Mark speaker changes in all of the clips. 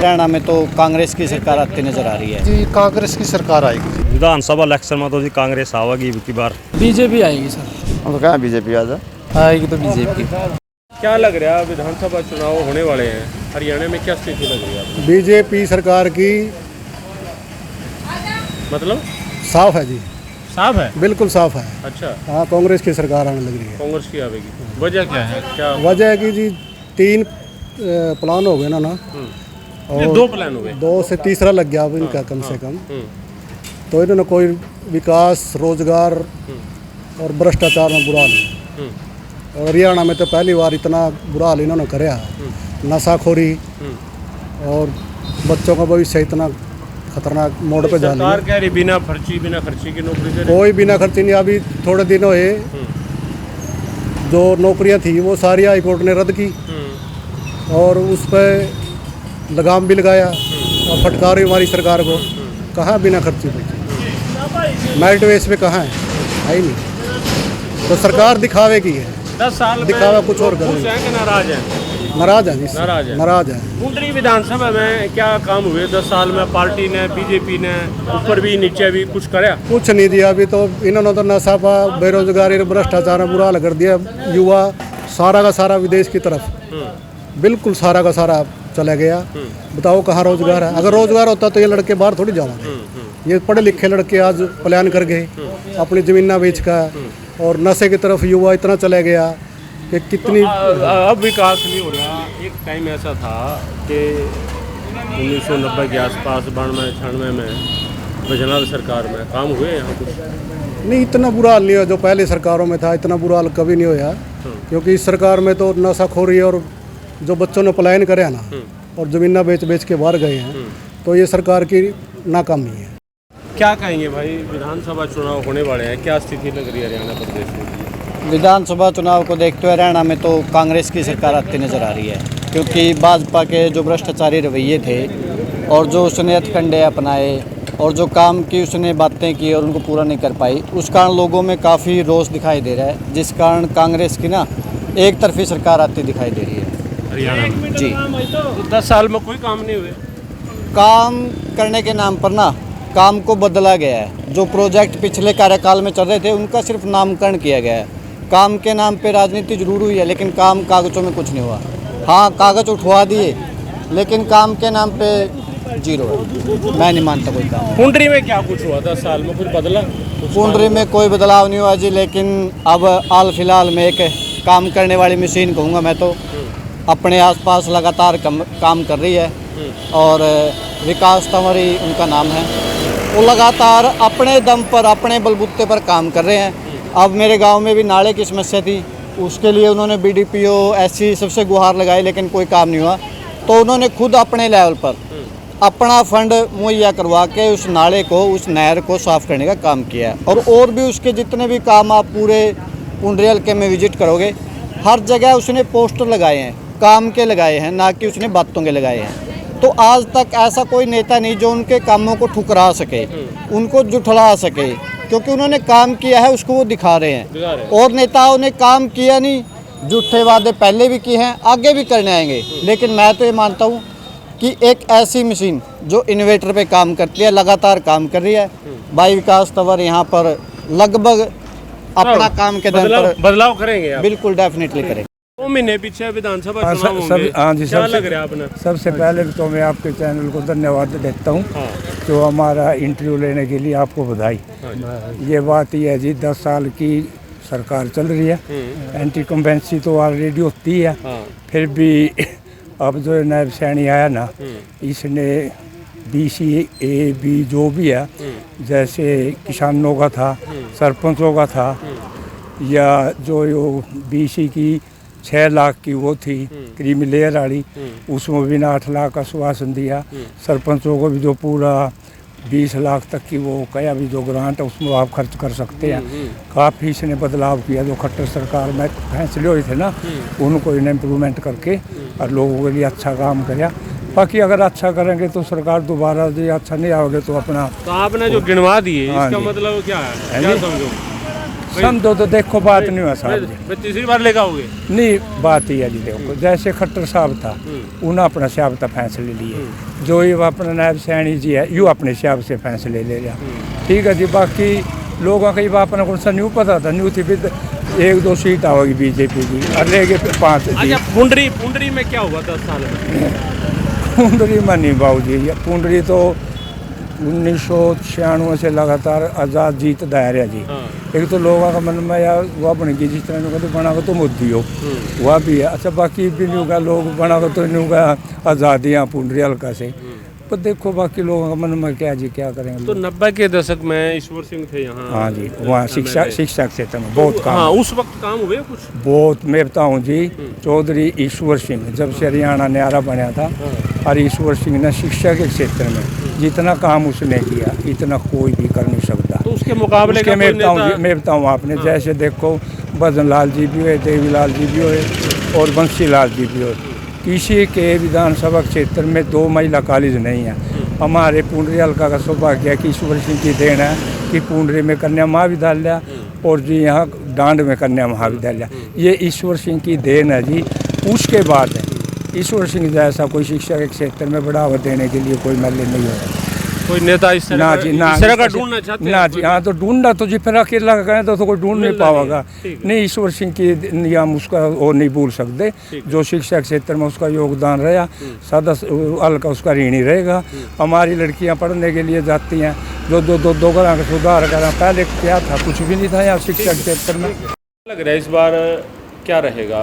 Speaker 1: हरियाणा में तो कांग्रेस की सरकार आती नजर आ रही है
Speaker 2: जी, कांग्रेस की सरकार आएगी।
Speaker 3: विधानसभा इलेक्शन में तो जी कांग्रेस आवेगी की बार।
Speaker 4: बीजेपी आएगी सर।
Speaker 5: हम तो कहाँ बीजेपी आ जाए
Speaker 4: आएगी तो बीजेपी।
Speaker 6: क्या लग रहा है, विधानसभा चुनाव होने वाले हैं हरियाणा में, क्या स्थिति लग रही है आपको?
Speaker 2: बीजेपी सरकार की
Speaker 6: मतलब
Speaker 2: साफ है जी,
Speaker 6: साफ है।
Speaker 2: बिल्कुल साफ है।
Speaker 6: अच्छा,
Speaker 2: हाँ, कांग्रेस की सरकार आने लग रही है।
Speaker 6: कांग्रेस की आवेगी। वजह क्या है? क्या
Speaker 2: वजह है कि जी 3 प्लान हो गए ना
Speaker 6: ये 2 प्लान हुए।
Speaker 2: 2 से तीसरा लग गया अब इनका कम से कम। तो इन्होंने कोई विकास, रोजगार और भ्रष्टाचार में बुरा हाल है। और हरियाणा में तो पहली बार इतना बुरा हाल इन्होंने कराया, नशाखोरी और बच्चों का भविष्य इतना खतरनाक मोड़ पे जा रही
Speaker 6: सरकार
Speaker 2: है।
Speaker 6: कह रही बिना खर्ची की नौकरी दे रही।
Speaker 2: कोई बिना खर्ची नहीं। अभी थोड़े दिन हुए जो नौकरियां थी वो सारी हाई कोर्ट ने रद्द की और उस पर लगाम भी लगाया और फटकार हुई हमारी सरकार को। कहाँ बिना खर्ची पे, मेरिट बेस पे कहाँ है ही नहीं। तो सरकार दिखावे की है,
Speaker 6: 10 साल
Speaker 2: दिखावा कुछ और करेगी।
Speaker 6: खुश हैं कि नाराज हैं?
Speaker 2: नाराज है जी,
Speaker 6: नाराज है।
Speaker 2: नाराज है।
Speaker 6: कुंडली विधानसभा में क्या काम हुए 10 साल में? पार्टी ने, बीजेपी ने ऊपर भी नीचे भी कुछ कराया?
Speaker 2: कुछ नहीं दिया अभी तो। इन्होंने तो नशा, बेरोजगारी, भ्रष्टाचार में बुरा हाल कर दिया। युवा सारा का सारा विदेश की तरफ, बिल्कुल सारा का सारा चला गया। बताओ कहाँ रोजगार है? अगर रोजगार होता तो ये लड़के बाहर थोड़ी जाओगे। ये पढ़े लिखे लड़के आज पलायन कर गए, अपनी जमीना बेच कर, और नशे की तरफ युवा इतना चला गया कि कितनी।
Speaker 6: अब विकास नहीं हो रहा। एक टाइम ऐसा था कि 1990 के आसपास, 92-96 में बजनाल सरकार में काम हुए यहाँ कुछ?
Speaker 2: नहीं, इतना बुरा हाल नहीं हुआ जो पहले सरकारों में था। इतना बुरा हाल कभी नहीं होया, क्योंकि इस सरकार में तो नशाखोरी और जो बच्चों ने पलायन करे ना और जमीना बेच के बाहर गए हैं, तो ये सरकार की नाकामी है।
Speaker 6: क्या कहेंगे भाई, विधानसभा चुनाव होने वाले हैं, क्या स्थिति लग रही है हरियाणा प्रदेश में?
Speaker 1: विधानसभा चुनाव को देखते हुए हरियाणा में तो कांग्रेस की सरकार आती नजर आ रही है, क्योंकि भाजपा के जो भ्रष्टाचारी रवैये थे और जो उसने हथकंडे अपनाए और जो काम की उसने बातें की और उनको पूरा नहीं कर पाई, उस कारण लोगों में काफ़ी रोष दिखाई दे रहा है, जिस कारण कांग्रेस की ना एक तरफी सरकार आती दिखाई दे रही है
Speaker 6: हरियाणा में।
Speaker 1: जी।
Speaker 6: तो 10 साल में कोई काम नहीं हुए?
Speaker 1: काम करने के नाम पर ना काम को बदला गया है। जो प्रोजेक्ट पिछले कार्यकाल में चल रहे थे उनका सिर्फ नामकरण किया गया है। काम के नाम पे राजनीति जरूर हुई है, लेकिन काम कागज़ों में कुछ नहीं हुआ। हाँ, कागज़ उठवा दिए, लेकिन काम के नाम पे जीरो है। मैं नहीं मानता कोई काम।
Speaker 6: कुंडली में क्या कुछ हुआ 10 साल में? कुछ बदला?
Speaker 1: कुंडली में कोई बदलाव नहीं हुआ जी, लेकिन अब हाल फिलहाल में एक काम करने वाली मशीन कहूँगा मैं तो, अपने आसपास लगातार काम कर रही है और विकास तंवरी उनका नाम है। वो लगातार अपने दम पर, अपने बलबूते पर काम कर रहे हैं। अब मेरे गांव में भी नाले की समस्या थी, उसके लिए उन्होंने बीडीपीओ ऐसी सबसे गुहार लगाई, लेकिन कोई काम नहीं हुआ। तो उन्होंने खुद अपने लेवल पर अपना फंड मुहैया करवा के उस नाले को, उस नहर को साफ़ करने का काम किया है। और भी उसके जितने भी काम आप पूरे कुंडली हल्के में विजिट करोगे, हर जगह उसने पोस्टर लगाए हैं, काम के लगाए हैं, ना कि उसने बातों के लगाए हैं। तो आज तक ऐसा कोई नेता नहीं जो उनके कामों को ठुकरा सके, उनको जुठला सके, क्योंकि उन्होंने काम किया है उसको वो दिखा रहे हैं। और नेताओं ने काम किया नहीं, झूठे वादे पहले भी किए हैं, आगे भी करने आएंगे। लेकिन मैं तो ये मानता हूँ कि एक ऐसी मशीन जो इन्वेटर पे काम करती है, लगातार काम कर रही है। भाई विकास तंवर यहाँ पर लगभग अपना काम के दम पर
Speaker 6: बदलाव करेंगे आप?
Speaker 1: बिल्कुल, डेफिनेटली करेंगे।
Speaker 6: 2 महीने पीछे विधानसभा चुनाव होंगे।
Speaker 5: हाँ जी,
Speaker 6: क्या लग रहा है आपने?
Speaker 5: सबसे पहले तो मैं आपके चैनल को धन्यवाद देता हूँ, जो हमारा इंटरव्यू लेने के लिए। आपको बधाई। ये बात ये है जी, 10 साल की सरकार चल रही है, एंटी कम्पेंसी तो ऑलरेडी होती है, फिर भी अब जो नायब सैनी आया ना, इसने BCAB जो भी है, जैसे किसानों का था, सरपंचों का था, या जो BC की 6 लाख की वो थी क्रीमी लेयर वाली, उसमें भी 8 लाख का आश्वासन दिया। सरपंचों को भी जो पूरा 20 लाख तक की वो कया भी जो ग्रांट है उसमें आप खर्च कर सकते हैं। काफ़ी इसने बदलाव किया। जो खट्टर सरकार में फैसले हुए थे ना, उनको इन्हें इम्प्रूवमेंट करके और लोगों के लिए अच्छा काम किया। बाकी अगर अच्छा करेंगे तो सरकार दोबारा, जो अच्छा नहीं आओगे तो अपना।
Speaker 6: तो आपने जो गिनवा दिए, इसका मतलब क्या है? क्या समझो?
Speaker 5: समझो तो देखो बात नहीं हुआ साहब जी।
Speaker 6: मैं तीसरी बार लेकर आओगे?
Speaker 5: नहीं बात ही है जी, देखो जैसे खट्टर साहब था उन्होंने अपने हिसाब से फैसले लिए, जो ये अपना नायब सैनी जी है यूँ अपने हिसाब से फैसले ले लिया। ठीक है जी, बाकी लोगों का अपना कौन सा न्यू पता था, न्यू थी फिर 1-2 सीट आओगी बीजेपी की और ले गए 5
Speaker 6: अच्छा, पुंडरी में क्या हुआ 10 साल में?
Speaker 5: पुंडरी में नहीं बाबू जी, पुंडरी तो 1996 से लगातार आज़ाद जीत दायर है जी। एक तो लोगों का मन में यार वह बन गई जिस तरह कहते बना तो मोदी हो वह भी है। अच्छा बाकी भी नहीं होगा, लोग बना तो नहीं होगा आज़ादियाँ पुंडरी हल्का से, पर देखो बाकी लोगों का मन में क्या जी क्या करेंगे।
Speaker 6: तो 90 के दशक में ईश्वर सिंह थे यहाँ।
Speaker 5: हाँ जी, वहाँ शिक्षा क्षेत्र में बहुत काम।
Speaker 6: हाँ, उस वक्त काम हुए कुछ
Speaker 5: बहुत। मैं बताऊँ जी, चौधरी ईश्वर सिंह जब से हरियाणा न्यारा बना था और ईश्वर सिंह ने शिक्षा के क्षेत्र में जितना काम उसने किया इतना कोई भी कर नहीं सकता।
Speaker 6: तो उसके मुकाबले
Speaker 5: उसके मैं बताऊँ आपने जैसे देखो भजन लाल जी भी हुए, देवीलाल जी भी हुए और बंसी लाल जी भी हुए। किसी के विधानसभा क्षेत्र में 2 महिला कॉलेज नहीं है। हमारे पुंडरी हल्का का सौभाग्य है कि ईश्वर सिंह की देन है कि पुंडरी में कन्या महाविद्यालय और जी यहाँ डांड में कन्या महाविद्यालय, ये ईश्वर सिंह की देन है जी। उसके बाद ईश्वर सिंह जैसा कोई शिक्षा के क्षेत्र में बढ़ावा देने के लिए कोई मल्ले नहीं हो रहा,
Speaker 6: कोई नेता इस तरह का ढूंढना चाहते हैं
Speaker 5: ना जी। हाँ तो ढूंढना तो जी फिर अकेला कहें तो कोई ढूंढ नहीं पाएगा। नहीं, ईश्वर सिंह की नियम उसका वो नहीं भूल सकते, जो शिक्षा क्षेत्र में उसका योगदान रहा सदा हल्का उसका ऋणी रहेगा। हमारी लड़कियां पढ़ने के लिए जाती हैं, जो दो घरों का सुधार करा, पहले क्या था कुछ भी नहीं था यहाँ शिक्षा क्षेत्र में।
Speaker 6: लग रहा है इस बार क्या रहेगा,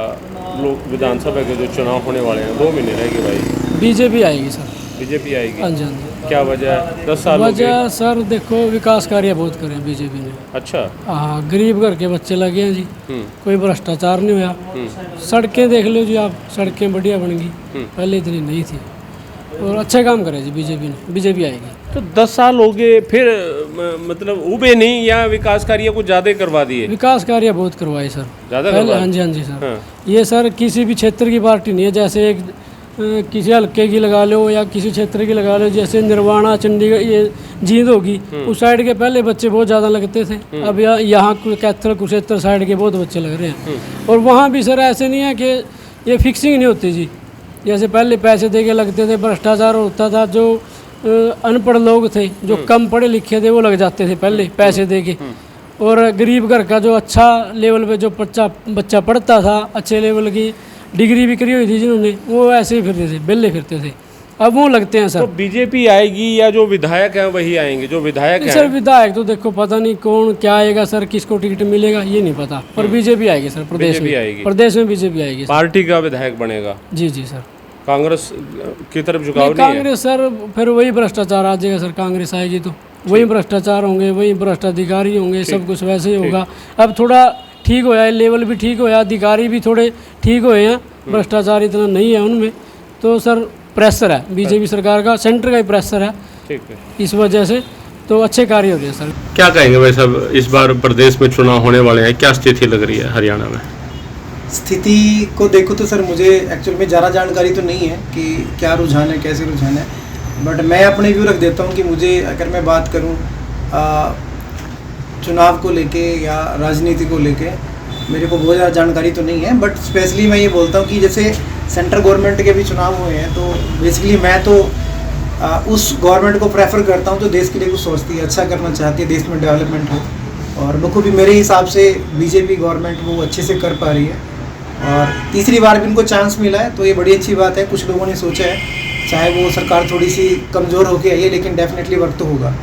Speaker 6: लोग विधानसभा के जो चुनाव होने वाले हैं 2 महीने रहेंगे भाई?
Speaker 4: बीजेपी आएगी सर।
Speaker 6: बीजेपी आएगी?
Speaker 4: हाँ जी हाँ जी।
Speaker 6: क्या वजह है? 10 साल
Speaker 4: वजह सर देखो विकास कार्य बहुत करे बीजेपी ने।
Speaker 6: अच्छा।
Speaker 4: हाँ, गरीब घर के बच्चे लगे हैं जी, कोई भ्रष्टाचार नहीं हुआ। सड़कें देख लो जी आप, सड़कें बढ़िया बन गई, पहले इतनी नहीं थी और अच्छे काम करे जी बीजेपी ने। बीजेपी आएगी।
Speaker 6: तो 10 साल हो गए फिर मतलब उबे नहीं या विकास कार्य कुछ ज़्यादा करवा दिए?
Speaker 4: विकास कार्य बहुत करवाए सर
Speaker 6: ज़्यादा
Speaker 4: पहले। हाँ जी सर।
Speaker 6: हाँ।
Speaker 4: ये सर किसी भी क्षेत्र की पार्टी नहीं है, जैसे एक किसी हल्के की लगा लो या किसी क्षेत्र की लगा लो, जैसे निर्वाणा चंडीगढ़ ये जींद होगी उस साइड के पहले बच्चे बहुत ज़्यादा लगते थे, अब यहाँ कैथल कुरुक्षेत्र साइड के बहुत बच्चे लग रहे हैं। और वहाँ भी सर ऐसे नहीं है कि ये फिक्सिंग नहीं होती जी, जैसे पहले पैसे दे के लगते थे, भ्रष्टाचार होता था, जो अनपढ़ लोग थे जो कम पढ़े लिखे थे वो लग जाते थे पहले पैसे दे के, और गरीब घर का जो अच्छा लेवल पे जो बच्चा पढ़ता था, अच्छे लेवल की डिग्री भी करी हुई थी जिन्होंने, वो ऐसे ही फिरते थे, बेले फिरते थे, अब वो लगते हैं सर।
Speaker 6: तो बीजेपी आएगी या जो विधायक हैं वही आएंगे? जो विधायक हैं
Speaker 4: सर विधायक तो देखो पता नहीं कौन क्या आएगा सर, किसको टिकट मिलेगा ये नहीं पता, पर बीजेपी आएगी सर। प्रदेश में आएगी, प्रदेश में बीजेपी आएगी।
Speaker 6: पार्टी का विधायक बनेगा?
Speaker 4: जी सर।
Speaker 6: कांग्रेस की तरफ झुकाव नहीं है?
Speaker 4: कांग्रेस सर फिर वही भ्रष्टाचार आ जाएगा सर, कांग्रेस आएगी तो वही भ्रष्टाचार होंगे, वही भ्रष्टाधिकारी होंगे, सब कुछ वैसे ही होगा। अब थोड़ा ठीक होया है, लेवल भी ठीक होया, अधिकारी भी थोड़े ठीक हुए हैं, भ्रष्टाचार इतना नहीं है उनमें, तो सर प्रेशर है बीजेपी सरकार का, सेंटर का ही प्रेशर है।
Speaker 6: ठीक है,
Speaker 4: इस वजह से तो अच्छे कार्य हो रहे हैं सर।
Speaker 6: क्या कहेंगे भाई साहब, इस बार प्रदेश में चुनाव होने वाले हैं, क्या स्थिति लग रही है हरियाणा में?
Speaker 7: स्थिति को देखो तो सर मुझे एक्चुअल में ज़्यादा जानकारी तो नहीं है कि क्या रुझान है, कैसे रुझान है, बट मैं अपने व्यू रख देता हूँ कि मुझे अगर मैं बात करूँ चुनाव को लेके या राजनीति को लेके, मेरे को बहुत ज़्यादा जानकारी तो नहीं है, बट स्पेशली मैं ये बोलता हूँ कि जैसे सेंट्रल गवर्नमेंट के भी चुनाव हुए हैं, तो बेसिकली मैं तो उस गवर्नमेंट को प्रेफर करता हूँ जो देश के लिए कुछ सोचती है, अच्छा करना चाहती है, देश में डेवलपमेंट हो, और बखूबी मेरे हिसाब से बीजेपी गवर्नमेंट वो अच्छे से कर पा रही है, और तीसरी बार भी उनको चांस मिला है तो ये बड़ी अच्छी बात है। कुछ लोगों ने सोचा है, चाहे वो सरकार थोड़ी सी कमज़ोर होके आई है, लेकिन डेफिनेटली वक्त तो होगा,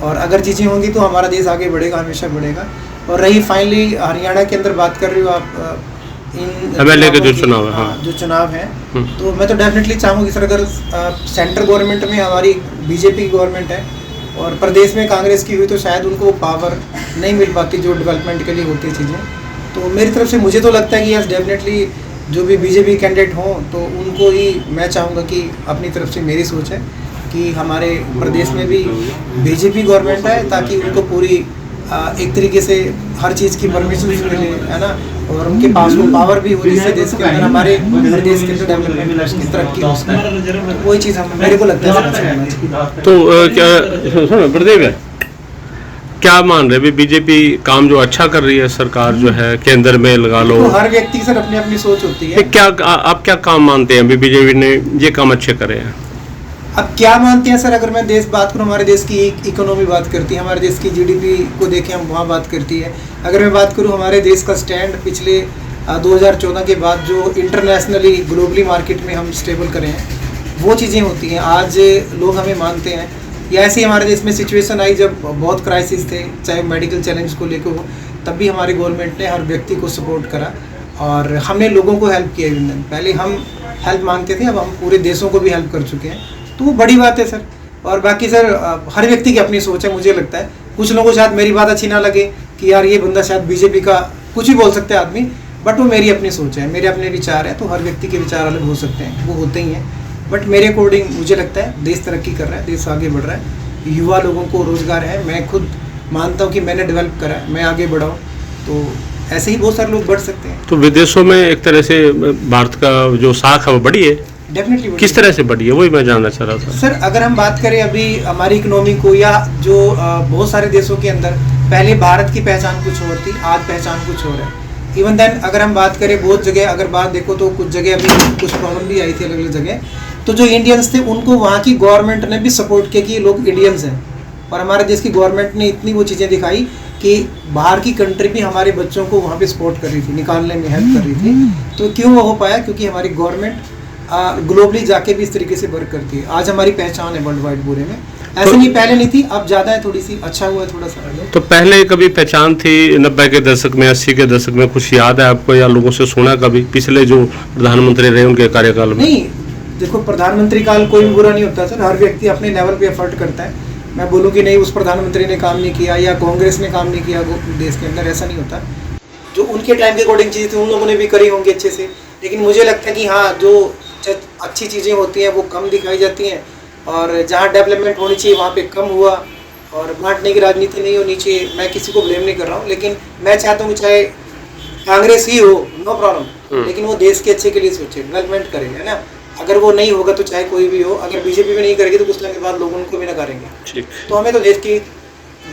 Speaker 7: और अगर चीज़ें होंगी तो हमारा देश आगे बढ़ेगा, हमेशा बढ़ेगा। और रही फाइनली हरियाणा के अंदर बात कर रही हो आप इन
Speaker 6: एमएलए के जो चुनाव है,
Speaker 7: हाँ जो चुनाव है, तो मैं तो डेफिनेटली चाहूँगी सर, अगर सेंट्रल गवर्नमेंट में हमारी बीजेपी गवर्नमेंट है और प्रदेश में कांग्रेस की हुई, तो शायद उनको पावर नहीं मिल पाती जो डेवलपमेंट के लिए होती है चीज़ें। तो मेरी तरफ से मुझे तो लगता है कि यस डेफिनेटली जो भी बीजेपी कैंडिडेट हों तो उनको ही मैं चाहूँगा कि अपनी तरफ से मेरी सोच है कि हमारे प्रदेश में भी बीजेपी गवर्नमेंट है, ताकि उनको पूरी एक तरीके से हर चीज़ की परमिशन मिले, है ना, और उनके पास वो पावर भी हो जिससे देश के अंदर हमारे देश के अंदर डेवलपमेंट की तरक्की हो सके। वही चीज़ हम मेरे को लगता है।
Speaker 6: तो क्या सुनो गुरुदेव है, क्या मान रहे बीजेपी काम जो अच्छा कर रही है सरकार जो है केंद्र में लगा लो,
Speaker 7: तो हर व्यक्ति की सर अपनी अपनी सोच होती है।
Speaker 6: क्या आप क्या काम मानते हैं बीजेपी ने ये काम अच्छे करे हैं?
Speaker 7: अब क्या मानते हैं सर, अगर मैं बात करूँ, हमारे देश की इकोनॉमी बात करती है, हमारे देश की जीडीपी को देखें हम वहाँ बात करती है। अगर मैं बात करूँ हमारे देश का स्टैंड पिछले 2014 के बाद जो इंटरनेशनली ग्लोबली मार्केट में हम स्टेबल करें हैं, वो चीज़ें होती हैं। आज लोग हमें मानते हैं। या ऐसे ही हमारे देश में सिचुएशन आई जब बहुत क्राइसिस थे, चाहे मेडिकल चैलेंज को लेकर हो, तब भी हमारी गवर्नमेंट ने हर व्यक्ति को सपोर्ट करा और हमने लोगों को हेल्प किया। इवन पहले हम हेल्प मांगते थे, अब हम पूरे देशों को भी हेल्प कर चुके हैं, तो वो बड़ी बात है सर। और बाकी सर हर व्यक्ति की अपनी सोच है। मुझे लगता है कुछ लोगों को शायद मेरी बात अच्छी ना लगे कि यार ये बंदा शायद बीजेपी का, कुछ भी बोल सकते हैं आदमी, बट वो मेरी अपनी सोच है, मेरे अपने विचार हैं। तो हर व्यक्ति के विचार अलग हो सकते हैं, वो होते ही हैं, बट मेरे अकॉर्डिंग मुझे लगता है देश तरक्की कर रहा है, देश आगे बढ़ रहा है, युवा लोगों को रोज़गार है। मैं खुद मानता हूँ कि मैंने डेवलप करा है, मैं आगे बढ़ाऊँ, तो ऐसे ही बहुत सारे लोग बढ़ सकते हैं।
Speaker 6: तो विदेशों में एक तरह से भारत का जो साख है वो बढ़ी है,
Speaker 7: डेफिनेटली।
Speaker 6: किस तरह से बढ़ी है वही मैं जानना चाह रहा था
Speaker 7: सर। अगर हम बात करें अभी हमारी इकोनॉमी को, या जो बहुत सारे देशों के अंदर पहले भारत की पहचान कुछ और थी, आज पहचान कुछ और है। इवन देन अगर हम बात करें बहुत जगह, अगर बात देखो तो कुछ जगह अभी कुछ प्रॉब्लम भी आई थी अलग अलग जगह, तो जो इंडियंस थे उनको वहाँ की गवर्नमेंट ने भी सपोर्ट किया कि ये लोग इंडियंस हैं। और हमारे देश की गवर्नमेंट ने इतनी वो चीज़ें दिखाई कि बाहर की कंट्री भी हमारे बच्चों को वहाँ पे सपोर्ट कर रही थी, निकालने में हेल्प कर रही थी। तो क्यों वो हो पाया? क्योंकि हमारी गवर्नमेंट ग्लोबली जाके भी इस तरीके से वर्क करती है। आज हमारी पहचान है वर्ल्ड वाइड पूरे में। ऐसे नहीं, पहले नहीं थी, अब ज़्यादा है, थोड़ी सी अच्छा हुआ है थोड़ा सा।
Speaker 6: तो पहले कभी पहचान थी 90 के दशक में, 80 के दशक में, कुछ याद है आपको या लोगों से सुना कभी पिछले जो प्रधानमंत्री रहे उनके कार्यकाल में?
Speaker 7: नहीं, देखो प्रधानमंत्री काल कोई भी बुरा नहीं होता सर, हर व्यक्ति अपने लेवल पे एफर्ट करता है। मैं बोलूँ कि नहीं उस प्रधानमंत्री ने काम नहीं किया या कांग्रेस ने काम नहीं किया देश के अंदर, ऐसा नहीं होता। जो उनके टाइम के अकॉर्डिंग चीज़ें थी उन लोगों ने भी करी होंगी अच्छे से, लेकिन मुझे लगता है कि हाँ, जो अच्छी चीज़ें होती हैं वो कम दिखाई जाती हैं, और जहाँ डेवलपमेंट होनी चाहिए वहाँ पे कम हुआ, और बांटने की राजनीति नहीं होनी चाहिए। मैं किसी को ब्लेम नहीं कर रहा हूँ, लेकिन मैं चाहता हूँ कि चाहे कांग्रेस ही हो, नो प्रॉब्लम, लेकिन वो देश के अच्छे के लिए सोचे, डेवलपमेंट करे, है ना। अगर वो नहीं होगा तो चाहे कोई भी हो, अगर बीजेपी में नहीं करेगी तो कुछ टाइम के बाद लोग उनको भी ना करेंगे। तो हमें तो देश की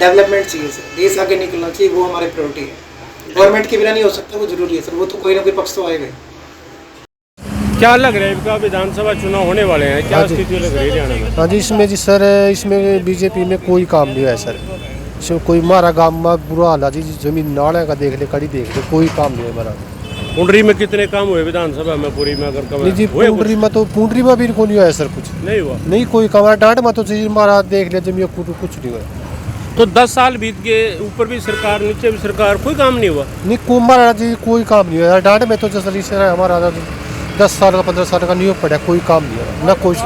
Speaker 7: डेवलपमेंट चाहिए सर, देश आगे निकलना चाहिए, वो हमारी प्रायोरिटी है। गवर्नमेंट के बिना नहीं हो सकता, वो जरूरी है सर, वो तो कोई ना कोई पक्ष तो आएगा।
Speaker 6: क्या लग रहा है इनका विधानसभा चुनाव होने वाले हैं, क्या स्थिति लग रही है हरियाणा में?
Speaker 2: हाँ जी, इसमें जी सर, इसमें बीजेपी में कोई काम नहीं है सर। इसमें कोई हमारा गाँव में बुरा हाल है जी, जमीन नाले का देख ले, कड़ी देख ले, कोई काम नहीं है हमारा।
Speaker 6: पुंडरी में कितने काम हुए विधानसभा में पूरी में? अगर
Speaker 2: नहीं जी, पुंडरी में भी कोई नहीं हुआ सर, कुछ
Speaker 6: नहीं हुआ,
Speaker 2: नहीं कोई काम है। डांट में तो जी हमारा देख लिया जमीन, कुछ नहीं हुआ।
Speaker 6: तो 10 साल बीत गए, ऊपर भी सरकार नीचे भी सरकार, कोई काम नहीं हुआ।
Speaker 2: नहीं हमारा जी कोई काम नहीं हुआ। डांट में तो जैसे हमारा 10 साल का 15 साल का नहीं हो पड़ा, कोई काम नहीं है ना कोई।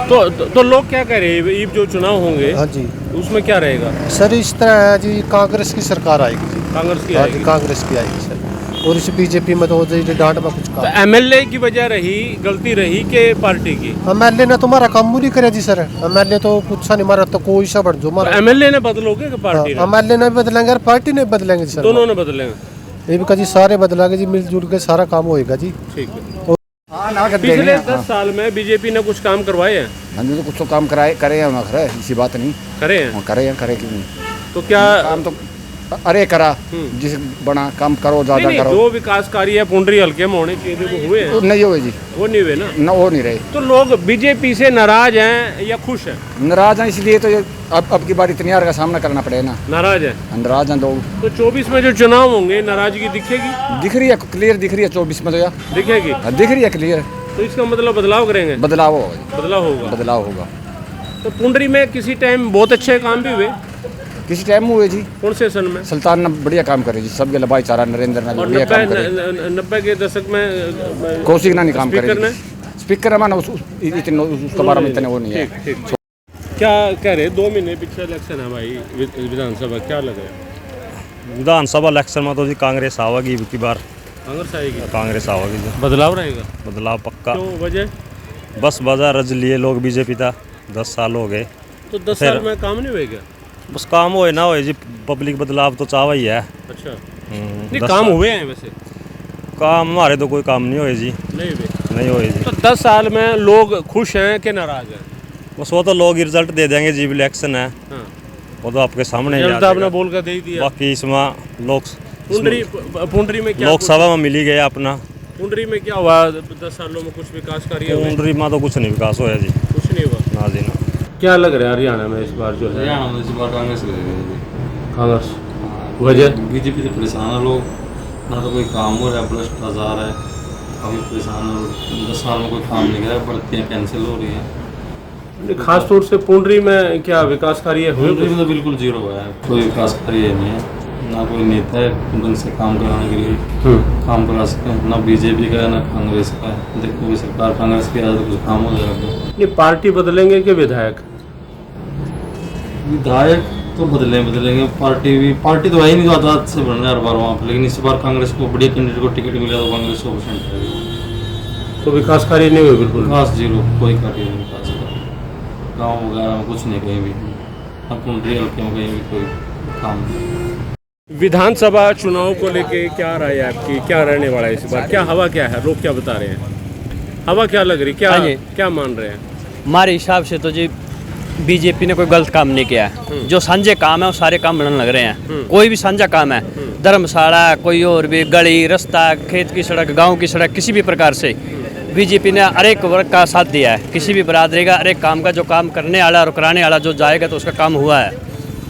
Speaker 6: तो लोग क्या कह रहे हैं ये जो चुनाव होंगे?
Speaker 2: हाँ जी,
Speaker 6: उसमें क्या रहेगा
Speaker 2: सर? इस तरह है जी, कांग्रेस की सरकार आएगी जी,
Speaker 6: कांग्रेस की
Speaker 2: हाँ
Speaker 6: आएगी।
Speaker 2: जी, कांग्रेस की आएगी सर। और इस बीजेपी में तो डांट में कुछ काम।
Speaker 6: तो एमएलए की वजह रही, गलती रही कि पार्टी की?
Speaker 2: एमएलए ने तो हमारा काम नहीं करे जी सर। एमएलए तो कुछ सा नहीं, हमारा तो कोई सा बढ़ जो हमारा।
Speaker 6: एमएलए ने बदलोगे कि पार्टी ने?
Speaker 2: एमएलए ने बदलेंगे और पार्टी ने बदलेंगे सर,
Speaker 6: दोनों ने बदलेंगे।
Speaker 2: ये भी का जी सारे बदलेंगे जी, मिलजुल के सारा काम होएगा जी।
Speaker 6: ठीक है। पिछले 10 साल में बीजेपी ने कुछ काम करवाए हैं?
Speaker 8: हाँ जी, तो कुछ तो काम कराए करे हैं उन्होंने, इसी बात नहीं
Speaker 6: करे हैं।
Speaker 8: करे क्यों नहीं?
Speaker 6: तो क्या
Speaker 8: काम तो अरे करा, जिस बना काम करो, ज्यादा
Speaker 6: नहीं,
Speaker 8: करो।
Speaker 6: जो विकास कार्य है पुंडरी हल्के में होने चाहिए वो हुए हैं?
Speaker 8: तो नहीं हुए जी,
Speaker 6: वो नहीं हुए ना,
Speaker 8: वो नहीं रहे।
Speaker 6: तो लोग बीजेपी से नाराज हैं या खुश हैं?
Speaker 8: नाराज हैं, इसलिए तो ये अब की बार इतनी हार का सामना करना पड़ेगा ना।
Speaker 6: नाराज है,
Speaker 8: नाराज हैं लोग।
Speaker 6: तो 24 में जो चुनाव होंगे नाराजगी दिखेगी?
Speaker 8: दिख रही है, क्लियर दिख रही है 24 में तो यार
Speaker 6: दिखेगी,
Speaker 8: दिख रही है क्लियर।
Speaker 6: तो इसका मतलब बदलाव करेंगे?
Speaker 8: बदलाव होगा,
Speaker 6: बदलाव होगा। तो पुंडरी में किसी टाइम बहुत अच्छे काम भी हुए,
Speaker 8: किसी टाइम हुए जी।
Speaker 6: कौन से सन में?
Speaker 8: सुल्तान ने बढ़िया काम करे जी, सबके लिए भाईचारा, नरेंद्र ने
Speaker 6: और
Speaker 8: बढ़िया काम करे।
Speaker 6: 90 के दशक में
Speaker 8: कौशिक ने काम करे,
Speaker 6: स्पीकर ने?
Speaker 8: स्पीकर हमारा इतने उसके बारे में इतने वो नहीं है।
Speaker 6: ठीक। क्या कह रहे 2 महीने पीछे इलेक्शन है भाई विधानसभा, क्या लग रहा है?
Speaker 3: विधानसभा इलेक्शन में तो जी कांग्रेस आवेगी की बार,
Speaker 6: कांग्रेस आएगी,
Speaker 3: कांग्रेस आवेगी जी,
Speaker 6: बदलाव रहेगा,
Speaker 3: बदलाव पक्का।
Speaker 6: क्यों वजह?
Speaker 3: बस बाजार रज लिए लोग बीजेपी था, 10 साल हो गए।
Speaker 6: तो 10 साल में काम नहीं हुएगा?
Speaker 3: बस काम होए ना होए जी, पब्लिक बदलाव तो चाह ही है।
Speaker 6: अच्छा, नहीं काम हुए हैं वैसे?
Speaker 3: काम हमारे तो कोई काम नहीं होए जी, नहीं होए जी।
Speaker 6: तो 10 साल में लोग खुश हैं कि नाराज हैं?
Speaker 3: बस वो तो लोग रिजल्ट दे देंगे जी, इलेक्शन है।
Speaker 6: हाँ।
Speaker 3: वो तो आपके सामने ही आ
Speaker 6: जनता अपना
Speaker 3: जाएगा।
Speaker 6: बोल कर दे ही दिया।
Speaker 3: बाकी इसमें
Speaker 6: पुंडरी में क्या
Speaker 3: लोकसभा में मिली गया अपना।
Speaker 6: पुंडरी में क्या हुआ 10 सालों में? कुछ विकास कार्य हुए?
Speaker 3: कुंडरी में तो कुछ नहीं विकास होया जी,
Speaker 6: कुछ नहीं हुआ।
Speaker 3: ना जी ना।
Speaker 6: क्या लग रहा है हरियाणा में इस बार जो है?
Speaker 9: हरियाणा में इस बार कांग्रेस करेगी।
Speaker 6: कांग्रेस वजह?
Speaker 9: बीजेपी से परेशान है लोग, ना तो कोई काम हो रहा है, भ्रष्टाचार है, काफ़ी परेशान है। 10 साल में कोई काम नहीं करा, भर्तियाँ कैंसिल हो रही हैं।
Speaker 6: खास तौर से पुंडरी में क्या विकास कार्य हुए?
Speaker 9: पुंडरी में तो बिल्कुल जीरो है, कोई विकास कार्य नहीं है, ना कोई नेता है ढंग से काम कराने के लिए काम करा सके, ना बीजेपी का है ना कांग्रेस का है। देखो भी सरकार कांग्रेस की आदत कुछ काम हो जाएगा।
Speaker 6: ये पार्टी बदलेंगे कि विधायक?
Speaker 9: विधायक तो बदलेंगे, पार्टी तो है ही नहीं, तो आदत से बन रहा है हर बार वहाँ पर। लेकिन इस बार कांग्रेस को बढ़िया कैंडिडेट को टिकट मिला तो कांग्रेस 100% रहेगी।
Speaker 6: तो विकास कार्य नहीं हुए बिल्कुल?
Speaker 9: विकास जीरो, कोई कार्य नहीं विकास का। गाँव वगैरह में कुछ नहीं, कहीं भी अब पुंडरी हल्के में कहीं भी कोई काम नहीं।
Speaker 6: विधानसभा चुनाव को लेके क्या राय है आपकी? क्या रहने वाला है इस बार? क्या हवा क्या है? लोग क्या बता रहे हैं? हवा क्या लग रही? क्या मान रहे हैं?
Speaker 10: हमारे हिसाब से तो जी बीजेपी ने कोई गलत काम नहीं किया है। जो साझे काम है वो सारे काम बनने लग रहे हैं। कोई भी साझा काम है, धर्मशाला, कोई और भी गली रास्ता, खेत की सड़क, गांव की सड़क, किसी भी प्रकार से बीजेपी ने हर एक वर्ग का साथ दिया है। किसी भी बरादरी का हर एक काम का जो काम करने वाला और कराने वाला जो जाएगा तो उसका काम हुआ है।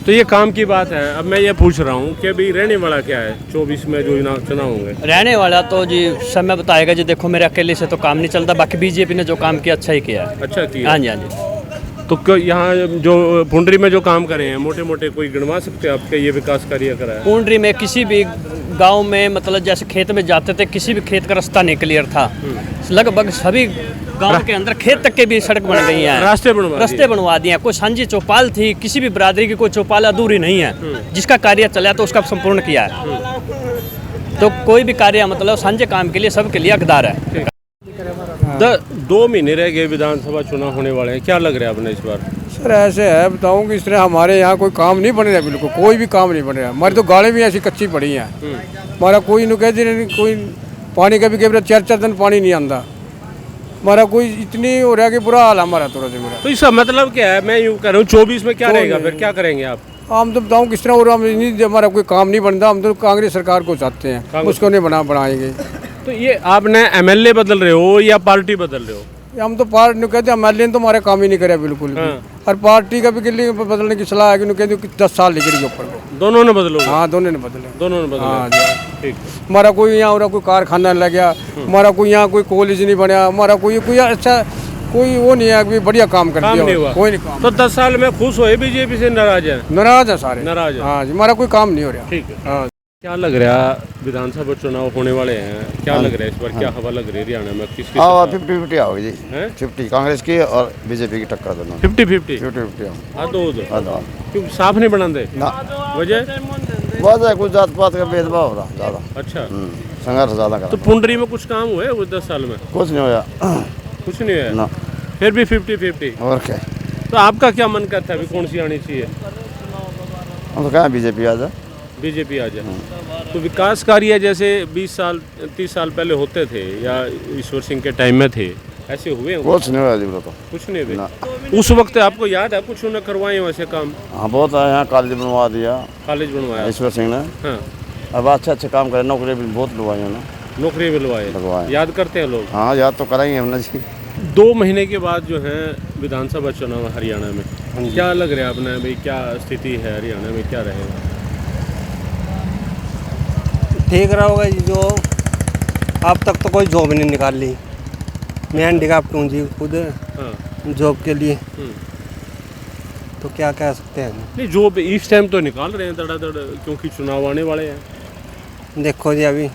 Speaker 6: तो ये काम की बात है। अब मैं ये पूछ रहा हूँ कि अभी रहने वाला क्या है 24 में जो चुनाव होंगे?
Speaker 10: रहने वाला तो जी समय बताएगा जी। देखो मेरे अकेले से तो काम नहीं चलता, बाकी बीजेपी ने जो काम किया अच्छा ही किया है।
Speaker 6: अच्छा किया?
Speaker 10: हाँ जी, हाँ जी।
Speaker 6: तो यहाँ जो पुंडरी में जो काम करे हैं मोटे मोटे कोई गिनवा सकते हैं आपके ये विकास कार्य करा है?
Speaker 10: पुंडरी में किसी भी गांव में मतलब जैसे खेत में जाते थे, किसी भी खेत का रास्ता नहीं क्लियर था। लगभग सभी गांव के अंदर खेत तक के भी सड़क बन गई हैं, रास्ते बनवा दिए हैं। कोई सांझी चौपाल थी, किसी भी बरादरी की कोई चौपाल अधूरी नहीं है। जिसका कार्य चला तो उसका संपूर्ण किया है। तो कोई भी कार्य मतलब सांझे काम के लिए सबके लिए हकदार है।
Speaker 6: 2 महीने रह गए, विधानसभा चुनाव होने वाले हैं। क्या लग रहा है अपने इस बार?
Speaker 5: सर ऐसे है, बताऊं कि इस तरह हमारे यहाँ कोई काम नहीं बन रहा, बिल्कुल कोई भी काम नहीं बन रहा। हमारी तो गाड़ें भी ऐसी कच्ची पड़ी हैं। हमारा कोई नु कहते नहीं, कोई पानी का भी कई 4-4 दिन पानी नहीं आता। हमारा कोई इतनी हो रहा है कि बुरा हाल हमारा थोड़ा सा मेरा।
Speaker 6: तो इसका मतलब क्या है? मैं यूँ कह रहा हूँ 24 में क्या रहेगा फिर? क्या करेंगे आप?
Speaker 5: हम तो बताऊं किस तरह, और हमारा कोई काम नहीं बनता। हम तो कांग्रेस सरकार को चाहते हैं, उसको नहीं बनाएंगे।
Speaker 6: तो ये आपने एमएलए बदल रहे हो या पार्टी बदल रहे हो?
Speaker 5: हम तो पार्टी कहते हैं एमएलए ने तो हमारे काम ही नहीं करे बिल्कुल भी। और पार्टी का भी बदलने की सलाह है कि कहते 10 साल लिख रही ऊपर।
Speaker 6: दोनों ने बदलो?
Speaker 5: हाँ, दोनों ने बदले। हाँ
Speaker 6: ठीक।
Speaker 5: हमारा कोई यहाँ और कोई कारखाना लग गया, हमारा कोई यहाँ कोई कॉलेज नहीं बना, हमारा कोई अच्छा कोई वो नहीं है कि बढ़िया काम कर दिया, कोई नहीं काम।
Speaker 6: तो 10 साल में खुश हुए बीजेपी से? नाराज है
Speaker 5: सारे,
Speaker 6: नाराज है।
Speaker 5: हाँ जी, हमारा कोई काम नहीं हो रहा।
Speaker 6: ठीक है।
Speaker 5: हाँ।
Speaker 6: क्या लग रहा विधानसभा चुनाव होने वाले हैं? क्या लग रहा है इस बार? क्या हवा लग रही है हरियाणा में? किसकी?
Speaker 8: 50-50 आओगी जी। 50 कांग्रेस की और बीजेपी की टक्कर दोनों।
Speaker 6: 50-50 क्यों साफ नहीं बनाते? वजह
Speaker 8: कुछ जात पात का भेदभाव हो रहा ज्यादा।
Speaker 6: अच्छा,
Speaker 8: संघर्ष ज्यादा
Speaker 6: तो पुंडरी में कुछ काम हुए वो 10 साल में?
Speaker 8: कुछ नहीं होया,
Speaker 6: कुछ नहीं है
Speaker 8: ना।
Speaker 6: फिर भी 50-50
Speaker 8: और क्या?
Speaker 6: तो आपका क्या मन करता है अभी कौन सी आनी चाहिए?
Speaker 8: हम तो कहें बीजेपी आ जाए।
Speaker 6: बीजेपी आ जाए। तो विकास कार्य जैसे 20 साल 30 साल पहले होते थे या ईश्वर सिंह के टाइम में थे, ऐसे हुए?
Speaker 8: कुछ नहीं हुआ जी, तो
Speaker 6: कुछ नहीं हुए। उस वक्त आपको याद है कुछ उन्होंने करवाए वैसे काम?
Speaker 8: हाँ, बहुत है। यहाँ कॉलेज बनवा दिया,
Speaker 6: कॉलेज बनवाया
Speaker 8: ईश्वर सिंह ने।
Speaker 6: हाँ।
Speaker 8: अब अच्छे काम करे, नौकरी भी बहुत लगवाई उन्होंने।
Speaker 6: नौकरी लगवाए? याद करते हैं लोग?
Speaker 8: हाँ, याद तो कराएंगे हमने जी।
Speaker 6: 2 महीने के बाद जो है विधानसभा चुनाव हरियाणा में, क्या लग रहा है अपने भाई? क्या स्थिति है हरियाणा में? क्या रहेगा?
Speaker 11: ठीक रहा होगा जी। जो अब तक तो कोई जॉब नहीं निकाल ली। मैं हैंडीकैप हूँ जी खुद, जॉब के लिए। तो क्या कह सकते हैं?
Speaker 6: नहीं, जॉब इस टाइम तो निकाल रहे हैं धड़ाधड़, क्योंकि चुनाव आने वाले हैं।
Speaker 11: देखो जी अभी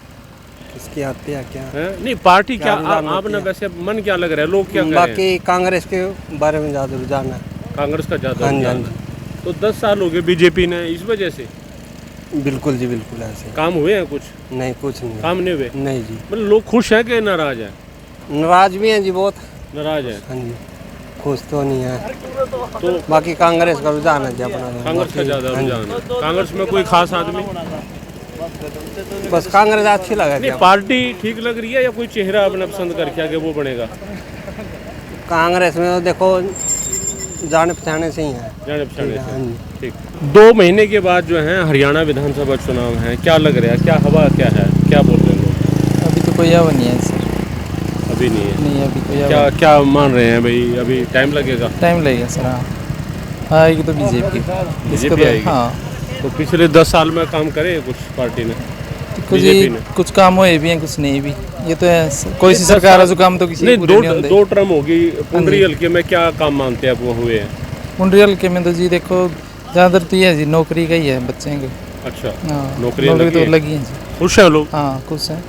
Speaker 11: किसकी आती है क्या है?
Speaker 6: नहीं पार्टी क्या आपने वैसे मन क्या लग रहा है? लोग क्या कह रहे हैं?
Speaker 11: बाकी कांग्रेस के बारे में ज़्यादा रुझान है।
Speaker 6: कांग्रेस का ज़्यादा?
Speaker 11: हाँ जी।
Speaker 6: तो 10 साल हो गए बीजेपी ने, इस वजह से?
Speaker 11: बिल्कुल जी, बिल्कुल ऐसे।
Speaker 6: काम हुए हैं कुछ?
Speaker 11: नहीं, कुछ नहीं।
Speaker 6: काम नहीं हुए?
Speaker 11: नहीं जी।
Speaker 6: मतलब लोग खुश हैं कि नाराज हैं?
Speaker 11: नाराज भी हैं जी, बहुत
Speaker 6: नाराज हैं।
Speaker 11: हाँ जी, खुश तो नहीं है। तो बाकी कांग्रेस का रुझान है जी अपना।
Speaker 6: कांग्रेस का ज़्यादा रुझान है। कांग्रेस में कोई खास आदमी?
Speaker 11: बस कांग्रेस अच्छी लगा।
Speaker 6: पार्टी ठीक लग रही है या कोई चेहरा अपना पसंद करके आगे वो बनेगा?
Speaker 11: कांग्रेस में तो देखो जाने पहचाने से ही हैं।
Speaker 6: जाने पहचाने
Speaker 11: हाँ
Speaker 6: से।
Speaker 11: जी।
Speaker 6: ठीक। 2 महीने के बाद जो है हरियाणा विधानसभा चुनाव है, क्या लग रहा है, क्या हवा क्या है, क्या बोल रहे हैं लोग?
Speaker 12: अभी तो कोई हवा नहीं है सर।
Speaker 6: अभी नहीं है?
Speaker 12: नहीं अभी कोई
Speaker 6: क्या क्या मान रहे हैं भाई, अभी टाइम लगेगा?
Speaker 12: टाइम लगेगा सर। हाँ आएगी तो बीजेपी
Speaker 6: आएगी।
Speaker 12: हाँ।
Speaker 6: तो पिछले 10 साल में काम करे कुछ पार्टी ने?
Speaker 12: कुछ काम हुए भी हैं, कुछ नहीं भी। ये तो है कोई सी सरकार है जो काम तो किसी
Speaker 6: नहीं,
Speaker 12: पूरे नहीं होते।
Speaker 6: 2 टर्म होगी। पुंडरी हल्के में क्या काम मानते हैं आप वो हुए हैं?
Speaker 12: पुंडरी हल्के में तो जी देखो ज़्यादातर तो ये है जी नौकरी का ही है बच्चे के।
Speaker 6: अच्छा,
Speaker 12: हाँ
Speaker 6: नौकरी
Speaker 12: तो लगी है जी।
Speaker 6: खुश है लोग?
Speaker 12: हाँ खुश है,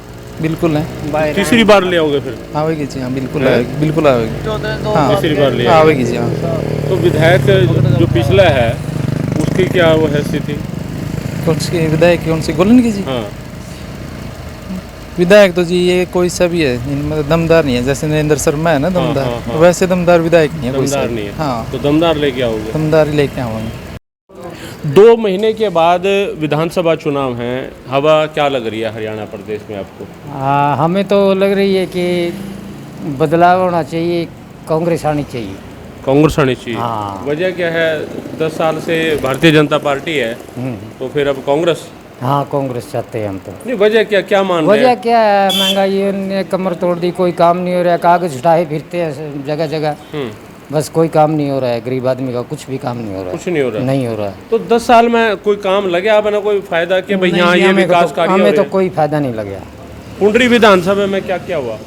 Speaker 12: बिल्कुल है।
Speaker 6: तीसरी बार ले आओगे फिर?
Speaker 12: आवेगी जी हाँ, बिल्कुल आएगी, बिल्कुल आवेगी। हाँ
Speaker 6: तीसरी बार ले
Speaker 12: आवेगी जी हाँ।
Speaker 6: तो विधायक जो पिछला है उसकी क्या वो हैसियत थी?
Speaker 12: कौन सी विधायक, कौन सी गोलन की जी?
Speaker 6: हाँ
Speaker 12: विधायक तो जी ये कोई सा भी है, मतलब दमदार नहीं है। जैसे नरेंद्र शर्मा है ना दमदार,
Speaker 6: हाँ।
Speaker 12: वैसे दमदार विधायक नहीं है कोई सा।
Speaker 6: दमदार नहीं है।
Speaker 12: हाँ
Speaker 6: तो दमदार लेके आओगे?
Speaker 12: दमदार ही लेके आवाएंगे।
Speaker 6: 2 महीने के बाद विधानसभा चुनाव हैं, हवा क्या लग रही है हरियाणा प्रदेश में आपको?
Speaker 13: हमें तो लग रही है कि बदलाव होना चाहिए, कांग्रेस आनी चाहिए।
Speaker 6: कांग्रेस आनी चाहिए।
Speaker 13: हाँ।
Speaker 6: वजह क्या है? 10 साल से भारतीय जनता पार्टी है, तो फिर अब कांग्रेस?
Speaker 13: हाँ कांग्रेस चाहते हैं हम तो।
Speaker 6: नहीं, वजह क्या क्या मान रहे
Speaker 13: वजह
Speaker 6: हैं?
Speaker 13: क्या है, महंगाई ने कमर तोड़ दी, कोई काम नहीं हो रहा है, कागज उठाए फिरते हैं जगह जगह, बस कोई काम नहीं हो रहा है। गरीब आदमी का कुछ भी काम नहीं हो रहा है।
Speaker 6: कुछ नहीं हो रहा?
Speaker 13: नहीं हो रहा है।
Speaker 6: तो 10 साल में कोई काम लगे आप ना, कोई फायदा कि भाई यहाँ ये विकास कार्य?
Speaker 13: हमें तो कोई फायदा नहीं लगा।
Speaker 6: पुंडरी विधानसभा में क्या क्या हुआ?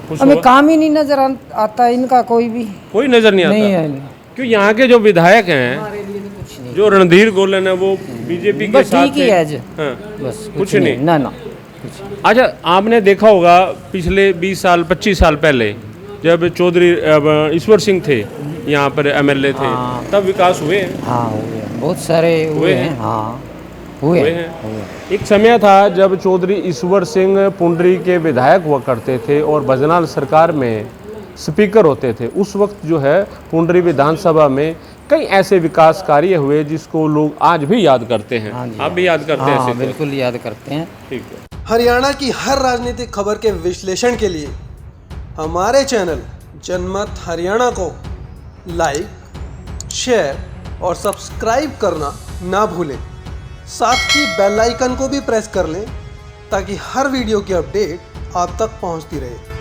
Speaker 6: कुछ
Speaker 13: हमें
Speaker 6: हुआ?
Speaker 13: काम ही नहीं नजर आता इनका, कोई भी
Speaker 6: कोई नजर नहीं आता?
Speaker 13: नहीं है।
Speaker 6: क्यों? यहाँ के जो विधायक हैं, जो रणधीर गोलन है, वो बीजेपी के
Speaker 13: बस
Speaker 6: साथ
Speaker 13: ठीक ही है जी।
Speaker 6: हाँ।
Speaker 13: बस
Speaker 6: कुछ नहीं?
Speaker 13: ना ना।
Speaker 6: अच्छा, आपने देखा होगा पिछले 20 साल 25 साल पहले जब चौधरी ईश्वर सिंह थे यहाँ पर एमएलए थे, तब विकास हुए हैं?
Speaker 13: हाँ हुए, बहुत सारे हुए हैं। हाँ हुए हैं।
Speaker 6: एक समय था जब चौधरी ईश्वर सिंह पुंडरी के विधायक हुआ करते थे और भजनाल सरकार में स्पीकर होते थे। उस वक्त जो है पुंडरी विधानसभा में कई ऐसे विकास कार्य हुए जिसको लोग आज भी याद करते हैं। आप भी याद करते हैं?
Speaker 13: हाँ बिल्कुल याद करते हैं।
Speaker 6: ठीक है।
Speaker 14: हरियाणा की हर राजनीतिक खबर के विश्लेषण के लिए हमारे चैनल जनमत हरियाणा को लाइक, शेयर और सब्सक्राइब करना ना भूलें। साथ ही बेल आइकन को भी प्रेस कर लें ताकि हर वीडियो की अपडेट आप तक पहुंचती रहे।